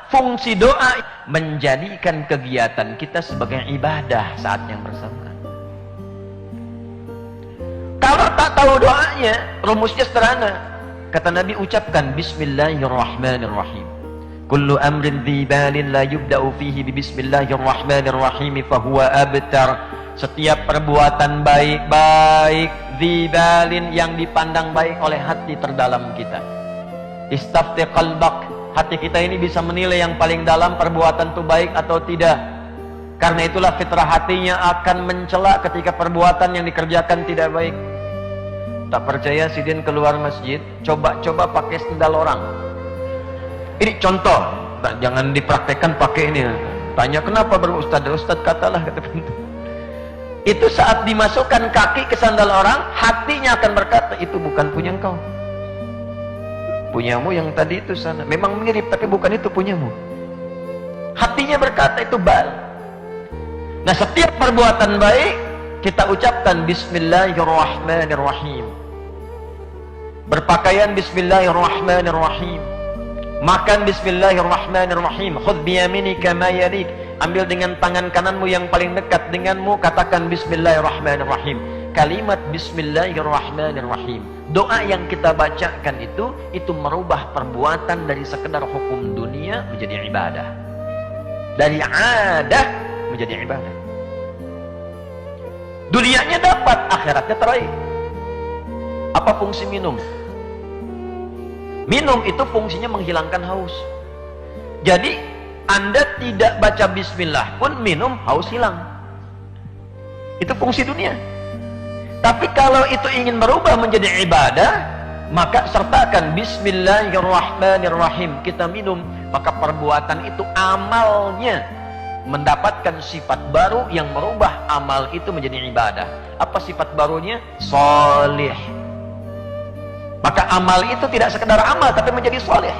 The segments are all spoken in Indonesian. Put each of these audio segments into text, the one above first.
fungsi doa menjadikan kegiatan kita sebagai ibadah saat yang bersamaan. Kalau tak tahu doanya, rumusnya sederhana. Kata Nabi, ucapkan Bismillahirrahmanirrahim. Kullu amrin dzibalin la yubda'u fihi bi Bismillahirrahmanirrahim fahuwa abtar. Setiap perbuatan baik-baik dzibalin yang dipandang baik oleh hati terdalam kita. Istafti qalbak. Hati kita ini bisa menilai yang paling dalam perbuatan itu baik atau tidak. Karena itulah fitrah hatinya akan mencela ketika perbuatan yang dikerjakan tidak baik. Tak percaya, sidin keluar masjid, coba-coba pakai sendal orang. Ini contoh, jangan dipraktekkan pakai ini. Tanya kenapa berustad? Ustadz katalah, kata pintu. Itu saat dimasukkan kaki ke sandal orang, hatinya akan berkata, itu bukan punya engkau. Punyamu yang tadi itu sana. Memang mirip, tapi bukan itu punyamu. Hatinya berkata itu bal. Nah, setiap perbuatan baik kita ucapkan Bismillahirrahmanirrahim. Berpakaian Bismillahirrahmanirrahim. Makan Bismillahirrahmanirrahim. Khudh biyaminika ma yalik. Ambil dengan tangan kananmu yang paling dekat denganmu, katakan Bismillahirrahmanirrahim. Kalimat Bismillahirrahmanirrahim, doa yang kita bacakan itu merubah perbuatan dari sekedar hukum dunia menjadi ibadah, dari adah menjadi ibadah. Dunianya dapat, akhiratnya teraih. Apa fungsi minum? Minum itu fungsinya menghilangkan haus. Jadi Anda tidak baca bismillah pun minum, haus hilang. Itu fungsi dunia. Tapi kalau itu ingin berubah menjadi ibadah, maka sertakan Bismillahirrahmanirrahim. Kita minum, maka perbuatan itu amalnya mendapatkan sifat baru yang merubah amal itu menjadi ibadah. Apa sifat barunya? Solih. Maka amal itu tidak sekedar amal, tapi menjadi solih.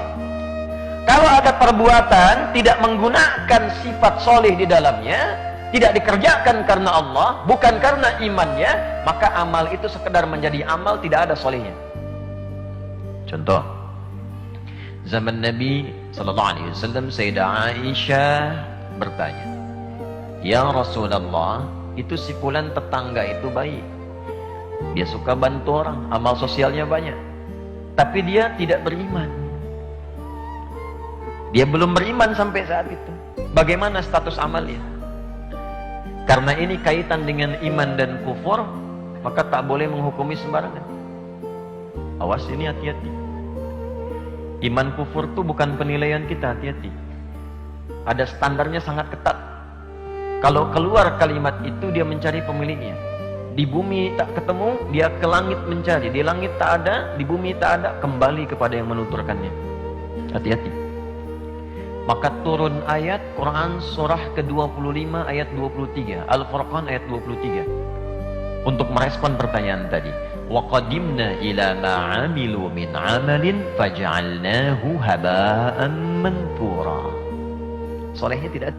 Kalau ada perbuatan tidak menggunakan sifat solih di dalamnya, tidak dikerjakan karena Allah, bukan karena imannya, maka amal itu sekedar menjadi amal, tidak ada solehnya. Contoh, zaman Nabi SAW, Sayyidah Aisyah bertanya, ya Rasulullah, itu si fulan tetangga itu baik, dia suka bantu orang, amal sosialnya banyak, tapi dia tidak beriman. Dia belum beriman sampai saat itu. Bagaimana status amalnya? Karena ini kaitan dengan iman dan kufur, maka tak boleh menghukumi sembarangan. Awas, ini hati-hati. Iman kufur itu bukan penilaian kita, hati-hati. Ada standarnya sangat ketat. Kalau keluar kalimat itu, dia mencari pemiliknya. Di bumi tak ketemu, dia ke langit mencari. Di langit tak ada, di bumi tak ada, kembali kepada yang menuturkannya. Hati-hati. Maka turun ayat Quran surah ke-25 ayat 23, Al-Furqan ayat 23, untuk merespon pertanyaan tadi. Wa qadimna ila ma 'amilu min 'amalin faj'alnahu haba'an manthura. Solehnya tidak.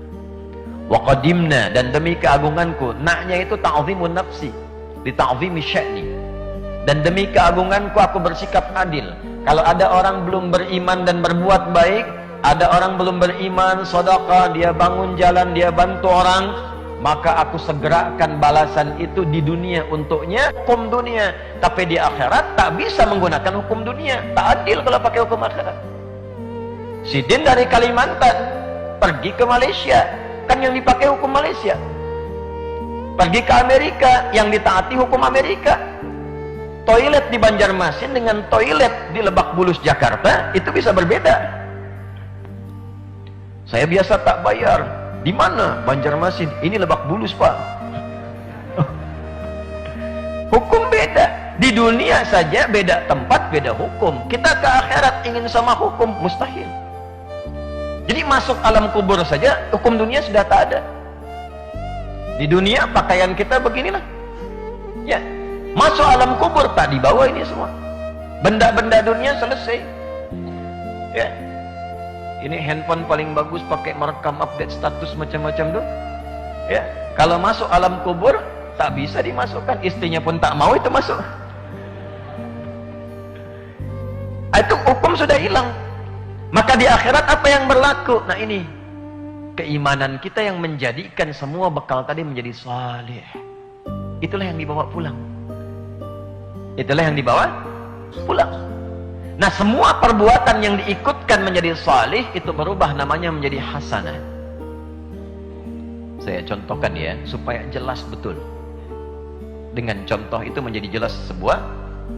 Wa qadimna, dan demi keagunganku, naknya itu ta'zimun nafsi, di ta'zimi sya'ni. Dan demi keagunganku aku bersikap adil. Kalau ada orang belum beriman dan berbuat baik, ada orang belum beriman, sedekah, dia bangun jalan, dia bantu orang, maka aku segerakan balasan itu di dunia untuknya, hukum dunia. Tapi di akhirat tak bisa menggunakan hukum dunia, tak adil kalau pakai hukum akhirat. Sidin dari Kalimantan pergi ke Malaysia, kan yang dipakai hukum Malaysia. Pergi ke Amerika, yang ditaati hukum Amerika. Toilet di Banjarmasin dengan toilet di Lebak Bulus Jakarta itu bisa berbeda. Saya biasa tak bayar. Di mana? Banjarmasin. Ini Lebak Bulus, Pak. Hukum beda. Di dunia saja beda tempat, beda hukum. Kita ke akhirat ingin sama hukum, mustahil. Jadi masuk alam kubur saja, hukum dunia sudah tak ada. Di dunia pakaian kita beginilah. Ya, masuk alam kubur tak dibawa ini semua. Benda-benda dunia selesai. Ya. Ini handphone paling bagus, pakai merekam update status macam-macam tuh. Ya, kalau masuk alam kubur tak bisa dimasukkan, istrinya pun tak mau itu masuk. Itu hukum sudah hilang. Maka di akhirat apa yang berlaku? Nah ini, keimanan kita yang menjadikan semua bekal tadi menjadi salih. Itulah yang dibawa pulang. Itulah yang dibawa pulang. Nah semua perbuatan yang diikutkan menjadi salih itu berubah namanya menjadi hasanah. Saya contohkan ya supaya jelas betul. Dengan contoh itu menjadi jelas sebuah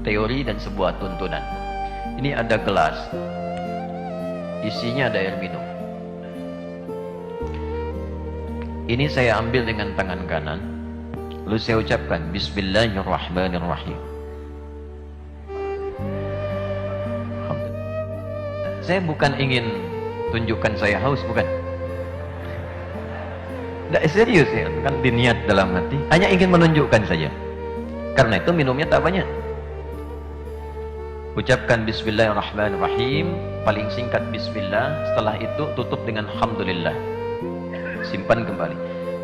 teori dan sebuah tuntunan. Ini ada gelas, isinya ada air minum. Ini saya ambil dengan tangan kanan, lalu saya ucapkan Bismillahirrahmanirrahim. Saya bukan ingin tunjukkan saya haus, bukan. Tidak serius ya, kan diniat dalam hati. Hanya ingin menunjukkan saja. Karena itu minumnya tak banyak. Ucapkan Bismillahirrahmanirrahim. Paling singkat Bismillah. Setelah itu tutup dengan Alhamdulillah. Simpan kembali.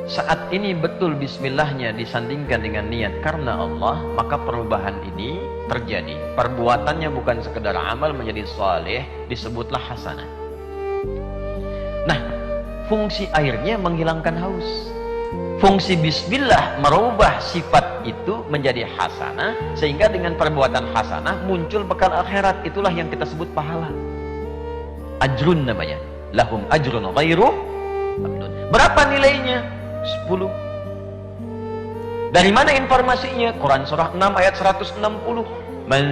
Saat ini betul Bismillahnya disandingkan dengan niat karena Allah, maka perubahan ini terjadi. Perbuatannya bukan sekedar amal menjadi saleh, disebutlah hasanah. Nah, fungsi airnya menghilangkan haus. Fungsi Bismillah merubah sifat itu menjadi hasanah, sehingga dengan perbuatan hasanah muncul bekal akhirat. Itulah yang kita sebut pahala. Ajrun namanya. Lahum ajrun ghairu mamnun. Berapa nilainya? 10. Dari mana informasinya? Quran surah 6 ayat 160. Man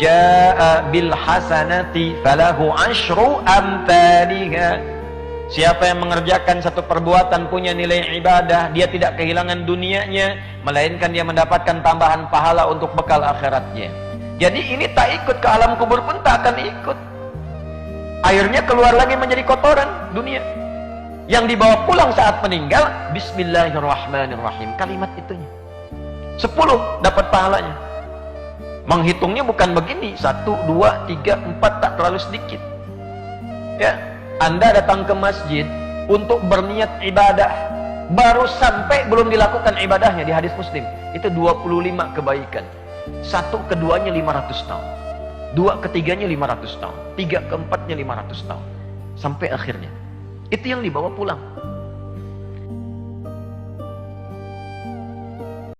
jaa bil hasanati falahu asyru amthaliha. Siapa yang mengerjakan satu perbuatan punya nilai ibadah, dia tidak kehilangan dunianya, melainkan dia mendapatkan tambahan pahala untuk bekal akhiratnya. Jadi ini tak ikut ke alam kubur pun tak akan ikut. Airnya keluar lagi menjadi kotoran dunia. Yang dibawa pulang saat meninggal Bismillahirrahmanirrahim, kalimat itunya 10 dapat pahalanya. Menghitungnya bukan begini 1, 2, 3, 4, tak terlalu sedikit ya. Anda datang ke masjid untuk berniat ibadah, baru sampai belum dilakukan ibadahnya. Di hadis Muslim itu 25 kebaikan. 1 keduanya 500 tahun, 2 ketiganya 500 tahun, 3 keempatnya 500 tahun, sampai akhirnya. Itu yang dibawa pulang.